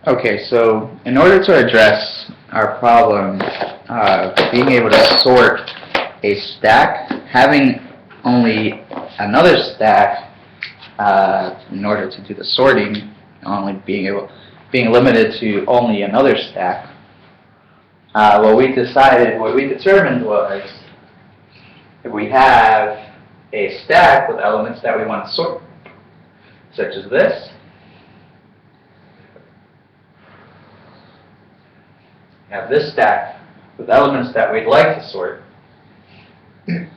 Okay, so in order to address our problem of being able to sort a stack, having only another stack in order to do the sorting, only being limited to only another stack, what we determined was if we have a stack with elements that we want to sort, such as this, we have this stack with elements that we'd like to sort, and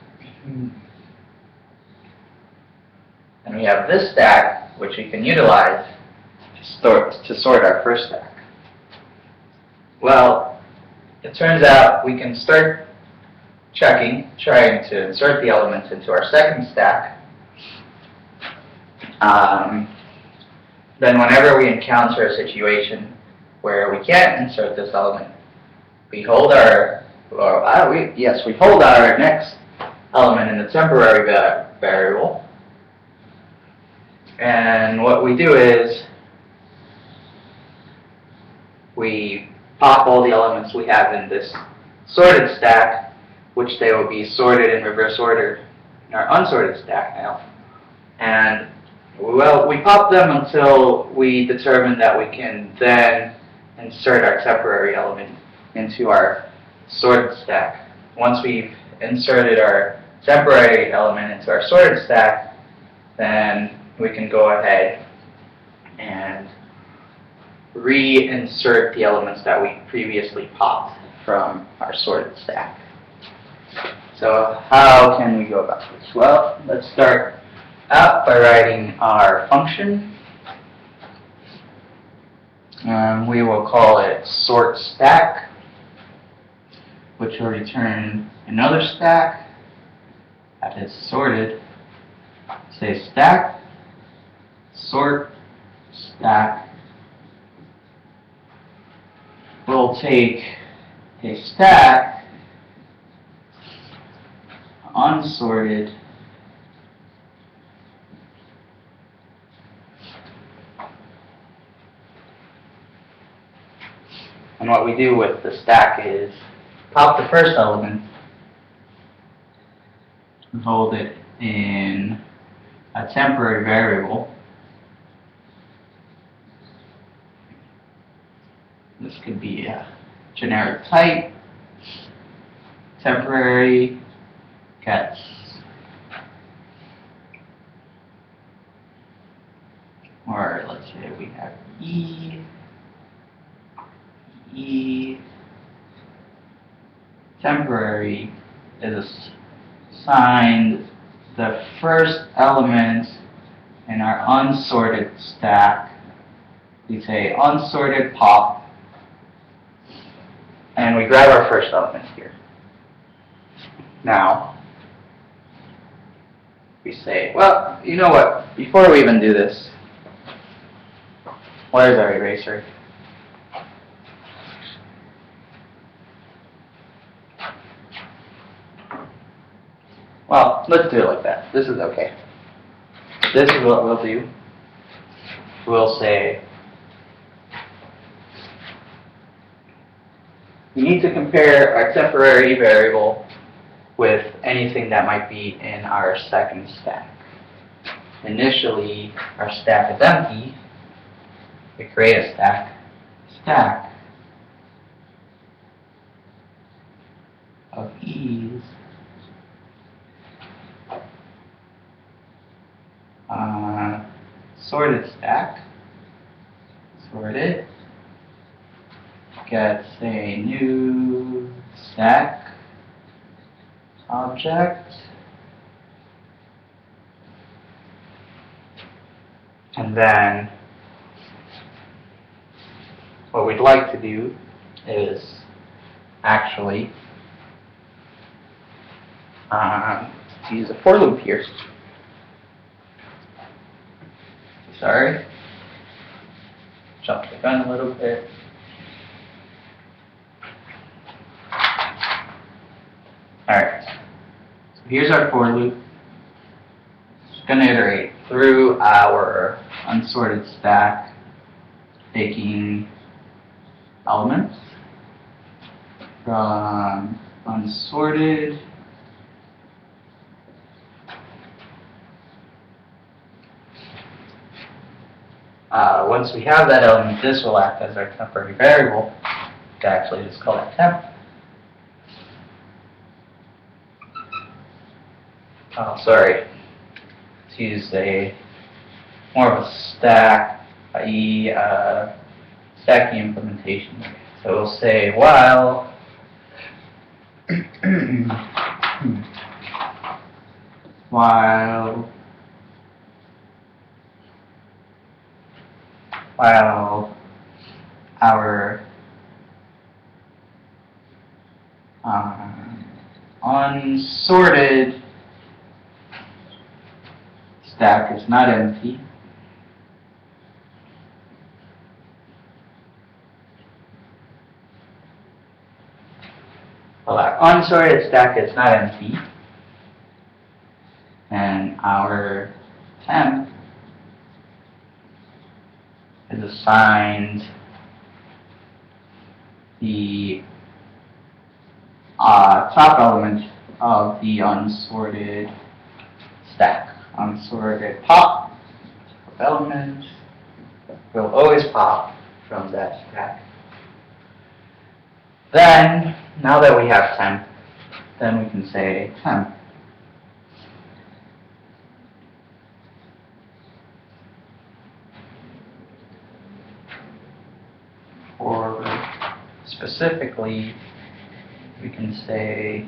we have this stack which we can utilize to sort our first stack. Well, it turns out we can start trying to insert the elements into our second stack. Then whenever we encounter a situation where we can't insert this element, we hold our next element in the temporary variable, and what we do is we pop all the elements we have in this sorted stack, which they will be sorted in reverse order in our unsorted stack now. And well, we pop them until we determine that we can then insert our temporary element into our sorted stack. Once we've inserted our temporary element into our sorted stack, then we can go ahead and reinsert the elements that we previously popped from our sorted stack. So how can we go about this? Well, let's start out by writing our function. We will call it sort stack, which will return another stack that is sorted. Say stack, sort stack. We'll take a stack, unsorted, and what we do with the stack is pop the first element and hold it in a temporary variable. This could be a generic type, temporary, gets or let's say we have E temporary is assigned the first element in our unsorted stack. We say unsorted pop, and we grab our first element here. Now, we say, well, you know what, before we even do this, where's our eraser? Well, let's do it like that. This is okay. This is what we'll do. We'll say, we need to compare our temporary variable with anything that might be in our second stack. Initially, our stack is empty. We create a stack of E's sorted stack, sorted, gets a new stack object, and then what we'd like to do is actually use a for loop here. Sorry, jumped the gun a little bit. Alright, so here's our for loop. It's going to iterate through our unsorted stack, taking elements from unsorted once we have that element, this will act as our temporary variable to actually just call it temp. Oh, sorry. Let's use more of a stack, i.e. Stacking implementation. So we'll say while while our unsorted stack is not empty, well, our unsorted stack is not empty, and our temp is assigned the top element of the unsorted stack. Unsorted pop element will always pop from that stack. Then, now that we have temp, then we can say temp or specifically we can say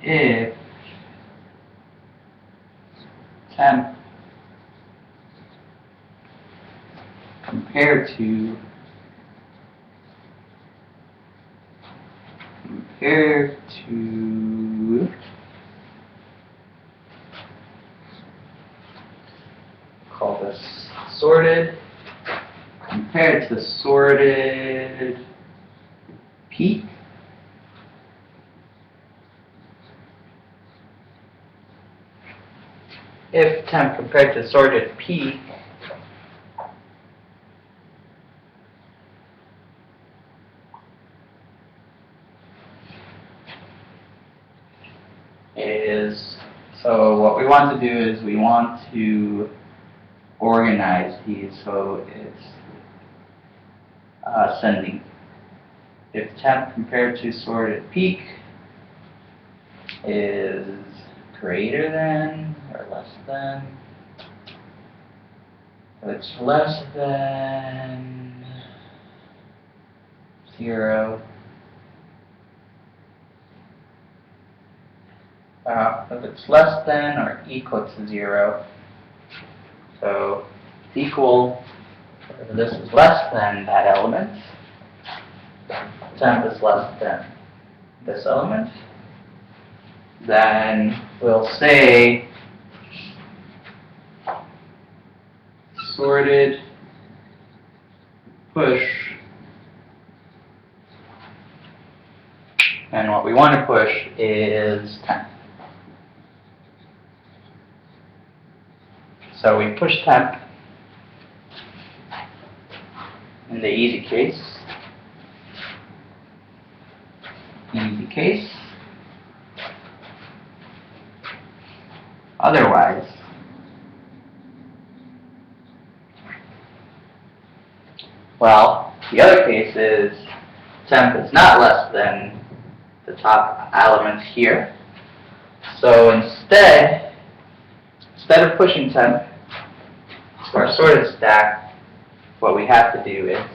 if temp compared to call this sorted, compared to sorted peak, if temp compared to sorted peak is, so what we want to do is we want to organize these so it's ascending. If temp compared to sorted peak is greater than or less than, if it's less than 0, if it's less than or equal to 0, so it's equal, if this is less than that element, temp is less than this element, then we'll say sorted push, and what we want to push is temp. So we push temp in the easy case. Otherwise, well, the other case is temp is not less than the top element here. So instead of pushing temp to our sorted stack, what we have to do is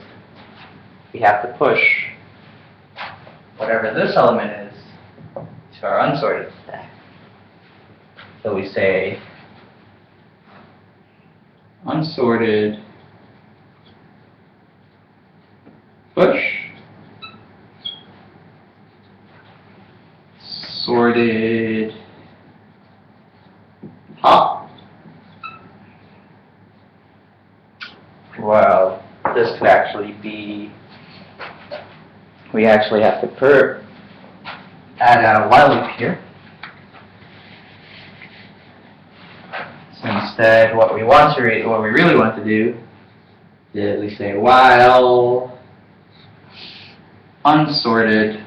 we have to push whatever this element is to our unsorted stack. So we say unsorted push sorted pop. Well, this could actually be, we actually have to add a while loop here. So instead, what we really want to do did we say while unsorted